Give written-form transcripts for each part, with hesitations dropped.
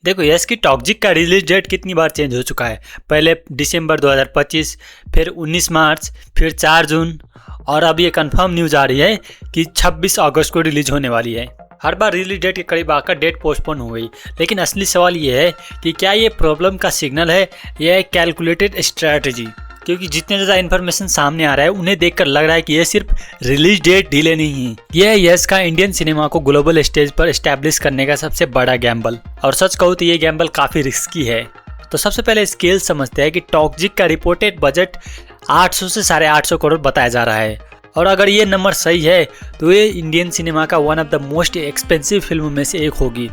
देखो यस की टॉक्सिक का रिलीज डेट कितनी बार चेंज हो चुका है। पहले दिसंबर 2025, फिर 19 मार्च, फिर 4 जून और अब ये कंफर्म न्यूज़ आ रही है कि 26 अगस्त को रिलीज होने वाली है। हर बार रिलीज डेट के करीब आकर डेट पोस्टपोन हो गई, लेकिन असली सवाल ये है कि क्या ये प्रॉब्लम का सिग्नल है या एक कैलकुलेटेड स्ट्रैटेजी। क्योंकि जितने ज़्यादा इन्फॉर्मेशन सामने आ रहा है उन्हें देखकर लग रहा है कि यह सिर्फ रिलीज डेट डिले नहीं है, यह यस का इंडियन सिनेमा को ग्लोबल स्टेज पर एस्टैब्लिश करने का सबसे बड़ा गैम्बल। और सच कहूँ तो ये गैम्बल काफ़ी रिस्की है। तो सबसे पहले स्केल समझते हैं कि टॉक्सिक का रिपोर्टेड बजट 800 से 850 करोड़ बताया जा रहा है, और अगर ये नंबर सही है तो ये इंडियन सिनेमा का one of the most expensive film में से एक होगी।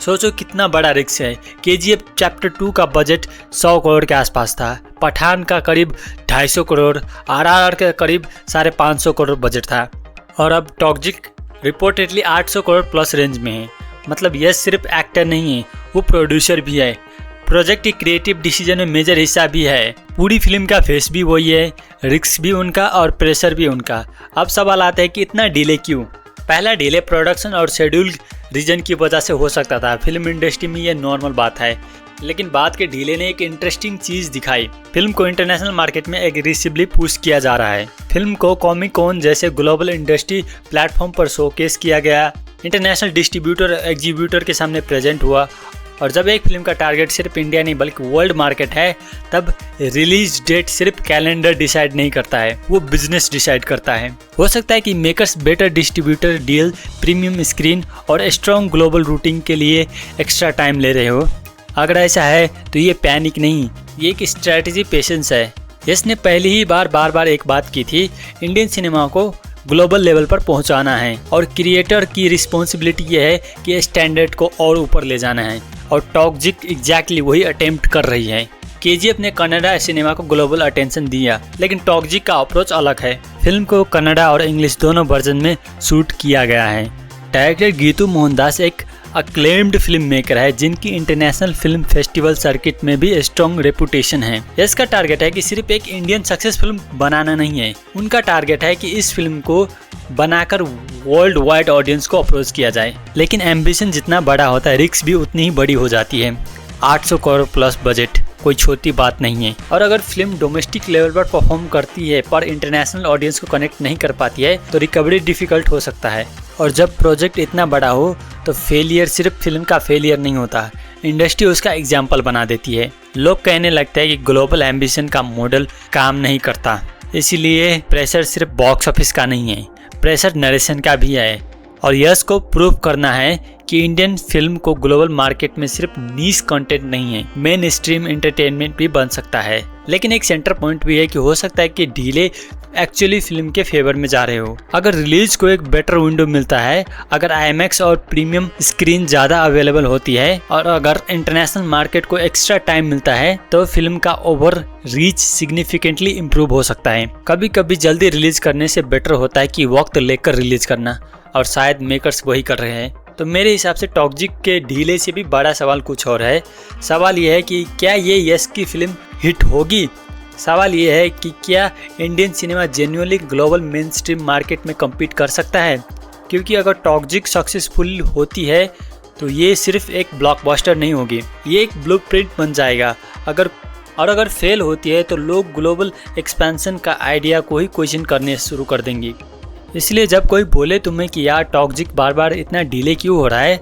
सोचो कितना बड़ा रिस्क है। KGF चैप्टर 2 का बजट 100 करोड़ के आसपास था, पठान का करीब 250 करोड़, RRR का करीब 550 करोड़ बजट था, और अब toxic reportedly 800 crore plus range में है। मतलब यह सिर्फ एक्टर नहीं है, वो प्रोड्यूसर भी है, प्रोजेक्ट की क्रिएटिव डिसीजन में मेजर हिस्सा भी है। पूरी फिल्म का फेस भी वही है, रिस्क भी उनका और प्रेशर भी उनका। अब सवाल आता है कि इतना डिले क्यों। पहला डिले प्रोडक्शन और शेड्यूल रीजन की वजह से हो सकता था। फिल्म इंडस्ट्री में ये नॉर्मल बात है, लेकिन बाद के डिले ने एक इंटरेस्टिंग चीज़ दिखाई। फिल्म को इंटरनेशनल मार्केट में एग्रेसिवली पुश किया जा रहा है। फिल्म को कॉमिक कॉन जैसे ग्लोबल इंडस्ट्री प्लेटफॉर्म पर शोकेस किया गया, इंटरनेशनल डिस्ट्रीब्यूटर एग्जीब्यूटर के सामने प्रेजेंट हुआ। और जब एक फिल्म का टारगेट सिर्फ इंडिया नहीं बल्कि वर्ल्ड मार्केट है, तब रिलीज डेट सिर्फ कैलेंडर डिसाइड नहीं करता है, वो बिजनेस डिसाइड करता है। हो सकता है कि makers better distributor deal, premium screen और स्ट्रॉन्ग ग्लोबल रूटिंग के लिए एक्स्ट्रा टाइम ले रहे हो। अगर ऐसा है तो ये पैनिक नहीं, ये एक स्ट्रैटेजी पेशेंस है। इसने पहली ही बार बार एक बात की थी, इंडियन सिनेमा को ग्लोबल लेवल पर पहुंचाना है, और क्रिएटर की रिस्पॉन्सिबिलिटी ये है कि स्टैंडर्ड को और ऊपर ले जाना है, और टॉक्सिक एग्जैक्टली वही अटेम्प्ट कर रही है। KGF ने कन्नड़ा सिनेमा को ग्लोबल अटेंशन दिया, लेकिन टॉक्सिक का अप्रोच अलग है। फिल्म को कन्नड़ा और इंग्लिश दोनों वर्जन में शूट किया गया है। डायरेक्टर गीतू मोहनदास एक अक्लेम्ड फिल्म मेकर है, जिनकी इंटरनेशनल फिल्म फेस्टिवल सर्किट में भी स्ट्रॉन्ग रेपुटेशन है। इसका टारगेट है कि सिर्फ एक इंडियन सक्सेस फिल्म बनाना नहीं है, उनका टारगेट है कि इस फिल्म को बनाकर वर्ल्ड वाइड ऑडियंस को अप्रोच किया जाए। लेकिन एम्बिशन जितना बड़ा होता है, रिस्क भी उतनी ही बड़ी हो जाती है। 800 करोड़ प्लस बजट कोई छोटी बात नहीं है, और अगर फिल्म डोमेस्टिक लेवल पर परफॉर्म करती है पर इंटरनेशनल ऑडियंस को कनेक्ट नहीं कर पाती है, तो रिकवरी डिफिकल्ट हो सकता है। और जब प्रोजेक्ट इतना बड़ा हो तो फेलियर सिर्फ फिल्म का फेलियर नहीं होता, इंडस्ट्री उसका एग्जाम्पल बना देती है। लोग कहने लगते हैं कि ग्लोबल एम्बिशन का मॉडल काम नहीं करता, इसीलिए प्रेशर सिर्फ बॉक्स ऑफिस का नहीं है, प्रेशर नरेशन का भी है। और यस को प्रूव करना है कि इंडियन फिल्म को ग्लोबल मार्केट में सिर्फ नीश कंटेंट नहीं है, मेन स्ट्रीम एंटरटेनमेंट भी बन सकता है। लेकिन एक सेंटर पॉइंट भी है कि हो सकता है कि डिले एक्चुअली फिल्म के फेवर में जा रहे हो। अगर रिलीज को एक बेटर विंडो मिलता है, अगर IMAX और प्रीमियम स्क्रीन ज़्यादा अवेलेबल होती है, और अगर इंटरनेशनल मार्केट को एक्स्ट्रा टाइम मिलता है, तो फिल्म का ओवर रीच सिग्निफिकेंटली इम्प्रूव हो सकता है। कभी कभी जल्दी रिलीज करने से बेटर होता है कि वक्त लेकर रिलीज करना, और शायद मेकर्स वही कर रहे हैं। तो मेरे हिसाब से टॉक्सिक के ढीले से भी बड़ा सवाल कुछ और है। सवाल ये है कि क्या ये यस की फिल्म हिट होगी। सवाल ये है कि क्या Indian cinema genuinely global main stream market में कम्पीट कर सकता है। क्योंकि अगर टॉक्सिक सक्सेसफुल होती है तो ये सिर्फ एक ब्लॉकबस्टर नहीं होगी, ये एक ब्लूप्रिंट बन जाएगा। अगर फेल होती है तो लोग ग्लोबल एक्सपेंशन का आइडिया को ही क्वेश्चन करने शुरू कर देंगे। इसलिए जब कोई बोले तुम्हें कि यार टॉक्सिक बार बार इतना डिले क्यों हो रहा है,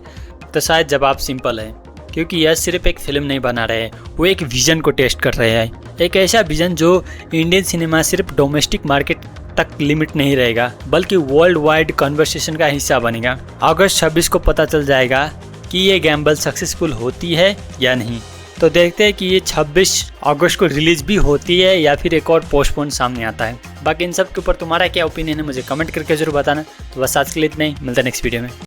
तो शायद जवाब सिंपल है, क्योंकि यह सिर्फ एक फिल्म नहीं बना रहे, वो एक विजन को टेस्ट कर रहे हैं। एक ऐसा विजन जो इंडियन सिनेमा सिर्फ डोमेस्टिक मार्केट तक लिमिट नहीं रहेगा, बल्कि वर्ल्ड वाइड कन्वर्सेशन का हिस्सा बनेगा। अगस्त 26 को पता चल जाएगा कि ये गैम्बल सक्सेसफुल होती है या नहीं। तो देखते हैं कि ये 26 अगस्त को रिलीज भी होती है या फिर एक और पोस्टपोन सामने आता है। बाकी इन सब के ऊपर तुम्हारा क्या ओपिनियन है मुझे कमेंट करके जरूर बताना। तो बस आज के लिए इतना ही, मिलता है नेक्स्ट वीडियो में।